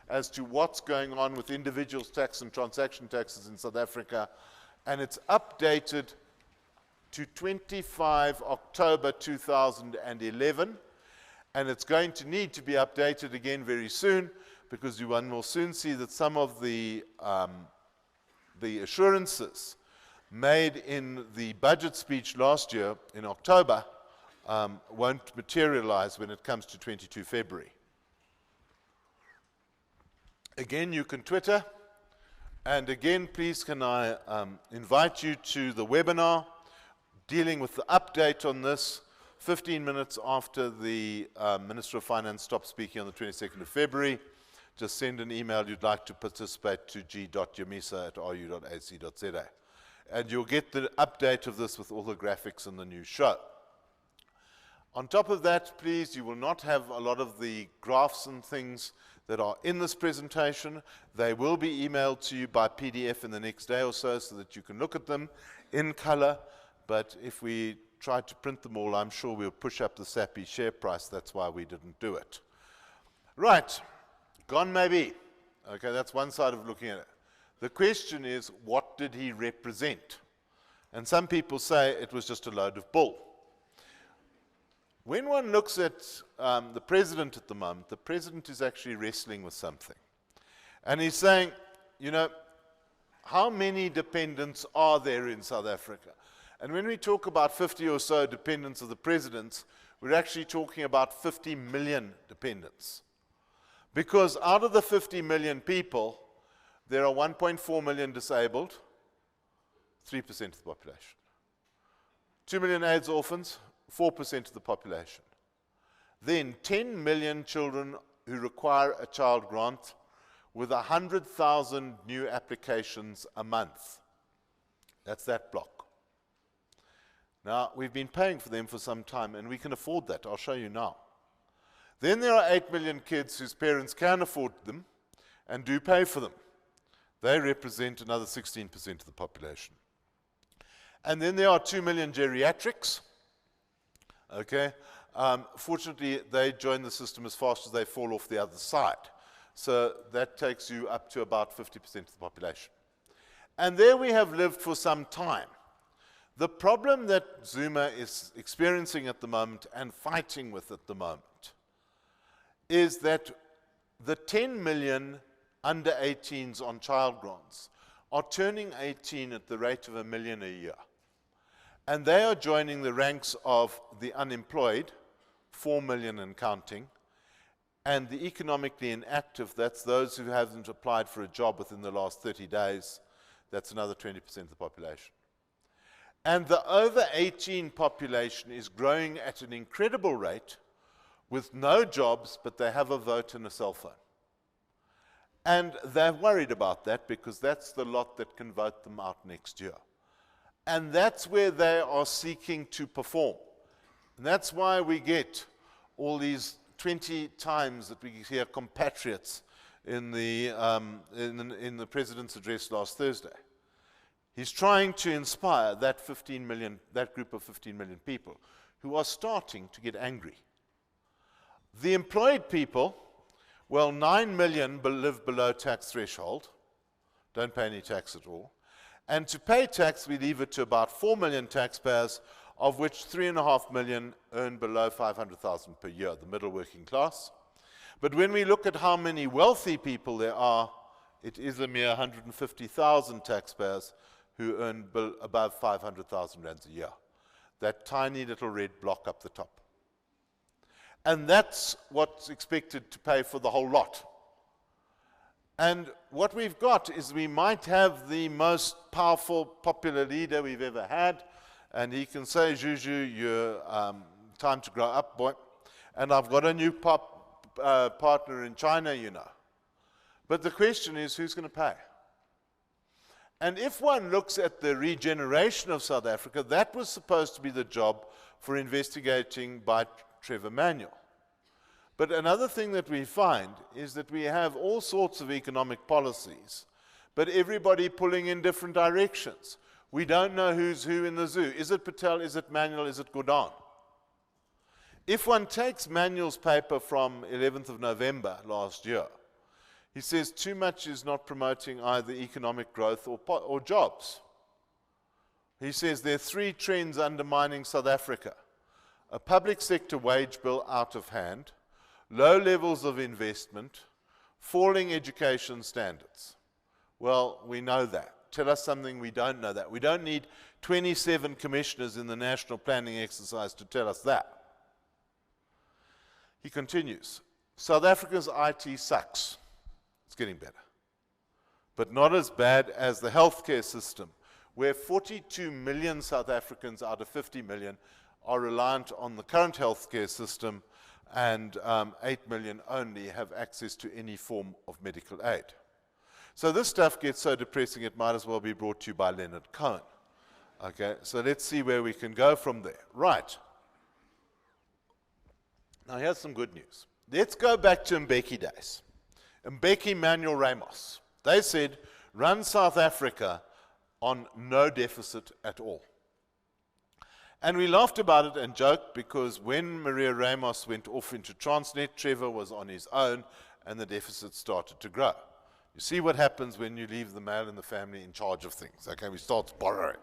as to what's going on with individuals' tax and transaction taxes in South Africa, and it's updated to 25 October 2011, and it's going to need to be updated again very soon, because one will soon see that some of the assurances made in the budget speech last year in October won't materialize when it comes to 22 February. Again, you can Twitter, and again, please can I invite you to the webinar dealing with the update on this 15 minutes after the Minister of Finance stopped speaking on the 22nd of February. Just send an email you'd like to participate to g.yamisa@ru.ac.za. And you'll get the update of this with all the graphics and the new show. On top of that, please, you will not have a lot of the graphs and things that are in this presentation. They will be emailed to you by PDF in the next day or so that you can look at them in color. But if we try to print them all, I'm sure we'll push up the SAPI share price. That's why we didn't do it. Right, gone maybe. Okay, that's one side of looking at it. The question is, what did he represent? And some people say it was just a load of bull. When one looks at the president at the moment, the president is actually wrestling with something. And he's saying, you know, how many dependents are there in South Africa? And when we talk about 50 or so dependents of the presidents, we're actually talking about 50 million dependents. Because out of the 50 million people, there are 1.4 million disabled, 3% of the population. 2 million AIDS orphans, 4% of the population. Then 10 million children who require a child grant with 100,000 new applications a month. That's that block. Now, we've been paying for them for some time, and we can afford that. I'll show you now. Then there are 8 million kids whose parents can afford them and do pay for them. They represent another 16% of the population. And then there are 2 million geriatrics. Okay? Fortunately, they join the system as fast as they fall off the other side. So that takes you up to about 50% of the population. And there we have lived for some time. The problem that Zuma is experiencing at the moment and fighting with at the moment is that the 10 million under 18s on child grants are turning 18 at the rate of 1 million a year. And they are joining the ranks of the unemployed, 4 million and counting, and the economically inactive, that's those who haven't applied for a job within the last 30 days, that's another 20% of the population. And the over 18 population is growing at an incredible rate with no jobs, but they have a vote and a cell phone. And they're worried about that because that's the lot that can vote them out next year. And that's where they are seeking to perform. And that's why we get all these 20 times that we hear compatriots in the president's address last Thursday. He's trying to inspire that group of 15 million people who are starting to get angry. The employed people, well, 9 million live below tax threshold, don't pay any tax at all. And to pay tax, we leave it to about 4 million taxpayers, of which 3.5 million earn below 500,000 per year, the middle working class. But when we look at how many wealthy people there are, it is a mere 150,000 taxpayers who earn above 500,000 rands a year. That tiny little red block up the top. And that's what's expected to pay for the whole lot. And what we've got is we might have the most powerful popular leader we've ever had, and he can say, Juju, you're time to grow up, boy. And I've got a new partner in China, you know. But the question is, who's going to pay? And if one looks at the regeneration of South Africa, that was supposed to be the job for investigating by Trevor Manuel. But another thing that we find is that we have all sorts of economic policies, but everybody pulling in different directions. We don't know who's who in the zoo. Is it Patel? Is it Manuel? Is it Gordon? If one takes Manuel's paper from 11th of November last year, He says too much is not promoting either economic growth or jobs. He says there are three trends undermining South Africa: a public sector wage bill out of hand, low levels of investment, falling education standards. Well, we know that. Tell us something we don't know that. We don't need 27 commissioners in the national planning exercise to tell us that. He continues, South Africa's IT sucks. It's getting better. But not as bad as the healthcare system, where 42 million South Africans out of 50 million are reliant on the current healthcare system, and 8 million only have access to any form of medical aid. So this stuff gets so depressing it might as well be brought to you by Leonard Cohen. Okay, so let's see where we can go from there. Right. Now here's some good news. Let's go back to Mbeki days. Mbeki, Manuel, Ramos. They said, run South Africa on no deficit at all. And we laughed about it and joked because when Maria Ramos went off into Transnet, Trevor was on his own and the deficit started to grow. You see what happens when you leave the male in the family in charge of things. Okay, we start borrowing.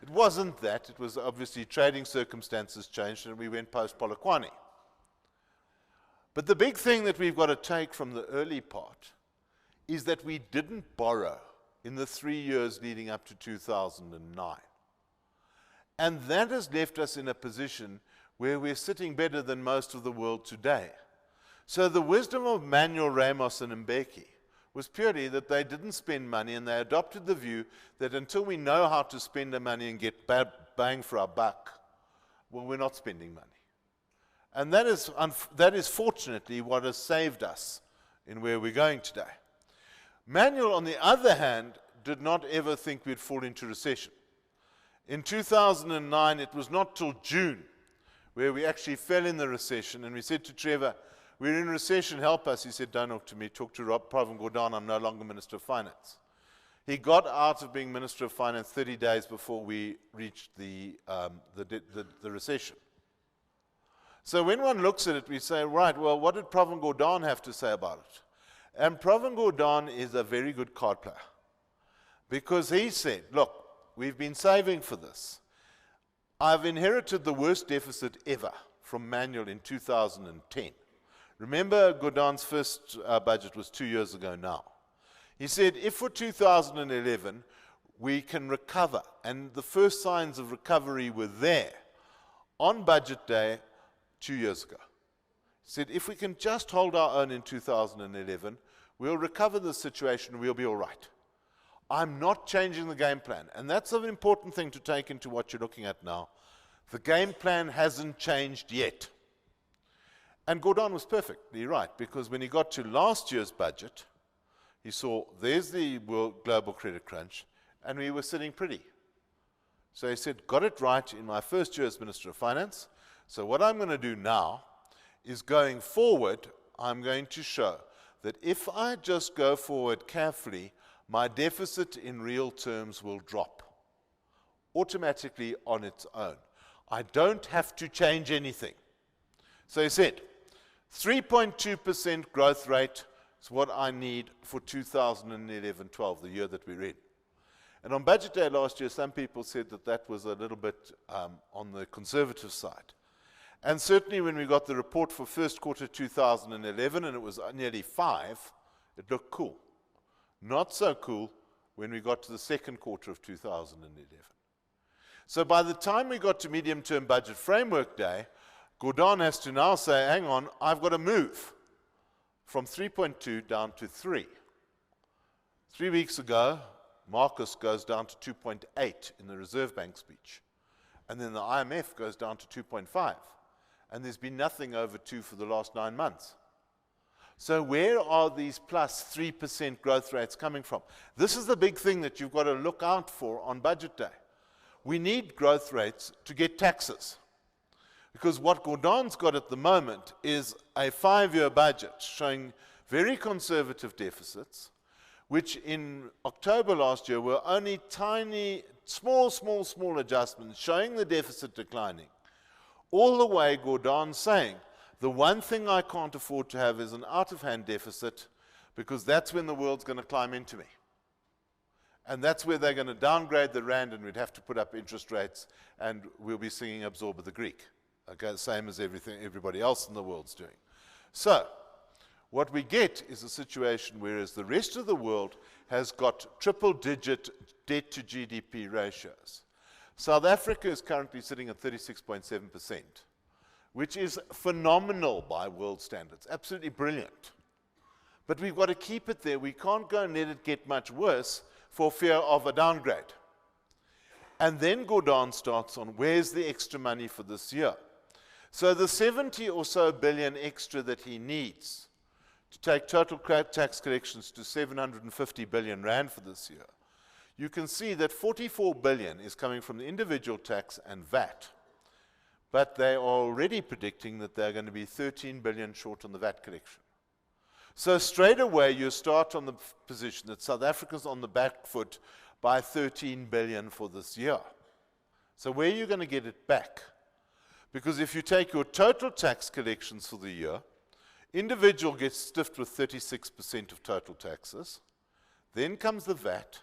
It wasn't that. It was obviously trading circumstances changed and we went post-Polokwane. But the big thing that we've got to take from the early part is that we didn't borrow in the 3 years leading up to 2009. And that has left us in a position where we're sitting better than most of the world today. So the wisdom of Manuel, Ramos, and Mbeki was purely that they didn't spend money, and they adopted the view that until we know how to spend the money and get bang for our buck, well, we're not spending money. And that is fortunately what has saved us in where we're going today. Manuel, on the other hand, did not ever think we'd fall into recession. In 2009, it was not till June where we actually fell in the recession, and we said to Trevor, we're in recession, help us. He said, don't talk to me, talk to Pravin Gordhan, I'm no longer Minister of Finance. He got out of being Minister of Finance 30 days before we reached the recession. So when one looks at it, we say, right, well, what did Pravin Gordhan have to say about it? And Pravin Gordhan is a very good card player, because he said, look, we've been saving for this. I've inherited the worst deficit ever from Manuel in 2010. Remember, Gordhan's first budget was 2 years ago now. He said, if for 2011 we can recover, and the first signs of recovery were there on budget day 2 years ago. He said, if we can just hold our own in 2011, we'll recover the situation, we'll be all right. I'm not changing the game plan. And that's an important thing to take into what you're looking at now. The game plan hasn't changed yet. And Gordhan was perfectly right, because when he got to last year's budget, he saw there's the global credit crunch, and we were sitting pretty. So he said, got it right in my first year as Minister of Finance. So what I'm going to do now is, going forward, I'm going to show that if I just go forward carefully, my deficit in real terms will drop automatically on its own. I don't have to change anything. So he said, 3.2% growth rate is what I need for 2011-12, the year that we're in. And on budget day last year, some people said that that was a little bit on the conservative side. And certainly when we got the report for first quarter 2011, and it was nearly 5, it looked cool. Not so cool when we got to the second quarter of 2011. So by the time we got to medium-term budget framework day, Gordhan has to now say, hang on, I've got to move from 3.2 down to 3. 3 weeks ago, Marcus goes down to 2.8 in the Reserve Bank speech. And then the IMF goes down to 2.5. And there's been nothing over 2 for the last 9 months. So where are these plus 3% growth rates coming from? This is the big thing that you've got to look out for on budget day. We need growth rates to get taxes. Because what Gordhan's got at the moment is a 5-year budget showing very conservative deficits, which in October last year were only tiny, small adjustments showing the deficit declining. All the way Gordhan's saying, the one thing I can't afford to have is an out-of-hand deficit, because that's when the world's going to climb into me. And that's where they're going to downgrade the rand, and we'd have to put up interest rates, and we'll be singing Absorb of the Greek. Okay, same as everybody else in the world's doing. So, what we get is a situation whereas the rest of the world has got triple-digit debt to GDP ratios. South Africa is currently sitting at 36.7%, which is phenomenal by world standards, absolutely brilliant. But we've got to keep it there. We can't go and let it get much worse for fear of a downgrade. And then Gordon starts on where's the extra money for this year. So the 70 or so billion extra that he needs to take total tax collections to 750 billion rand for this year, you can see that 44 billion is coming from the individual tax and VAT. But they are already predicting that they're going to be 13 billion short on the VAT collection. So straight away you start on the position that South Africa's on the back foot by 13 billion for this year. So where are you going to get it back? Because if you take your total tax collections for the year, individual gets stiffed with 36% of total taxes. Then comes the VAT.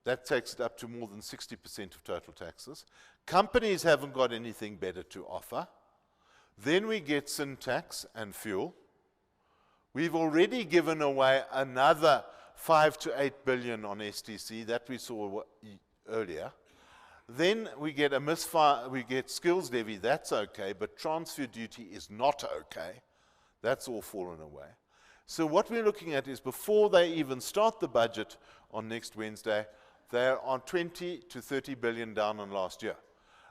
That takes it up to more than 60% of total taxes. Companies haven't got anything better to offer. Then we get sin tax and fuel. We've already given away another 5 to 8 billion on STC, that we saw earlier. Then we get a misfire, we get skills levy, that's okay, but transfer duty is not okay. That's all fallen away. So what we're looking at is before they even start the budget on next Wednesday, they're on 20 to 30 billion down on last year.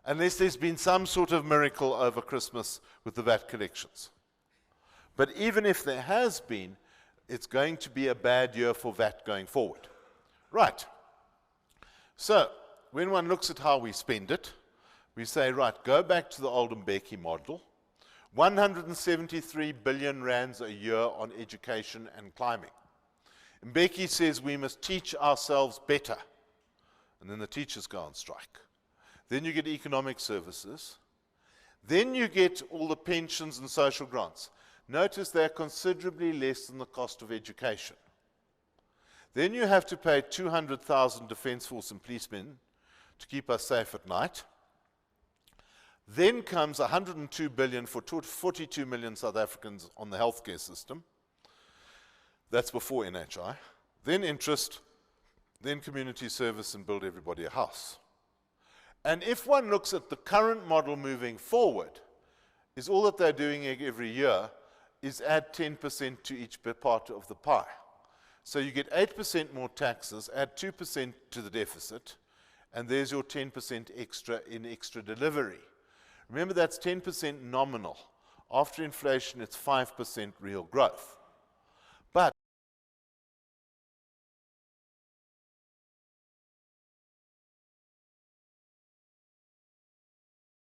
Unless there's been some sort of miracle over Christmas with the VAT collections. But even if there has been, it's going to be a bad year for VAT going forward. Right. So, when one looks at how we spend it, we say, right, go back to the old Mbeki model. 173 billion rands a year on education and climbing. Mbeki says we must teach ourselves better. And then the teachers go on strike. Then you get economic services. Then you get all the pensions and social grants. Notice they're considerably less than the cost of education. Then you have to pay 200,000 Defence Force and policemen to keep us safe at night. Then comes 102 billion for 42 million South Africans on the healthcare system. That's before NHI. Then interest, then community service, and build everybody a house. And if one looks at the current model moving forward, is all that they're doing every year is add 10% to each part of the pie. So you get 8% more taxes, add 2% to the deficit, and there's your 10% extra in extra delivery. Remember, that's 10% nominal. After inflation, it's 5% real growth. But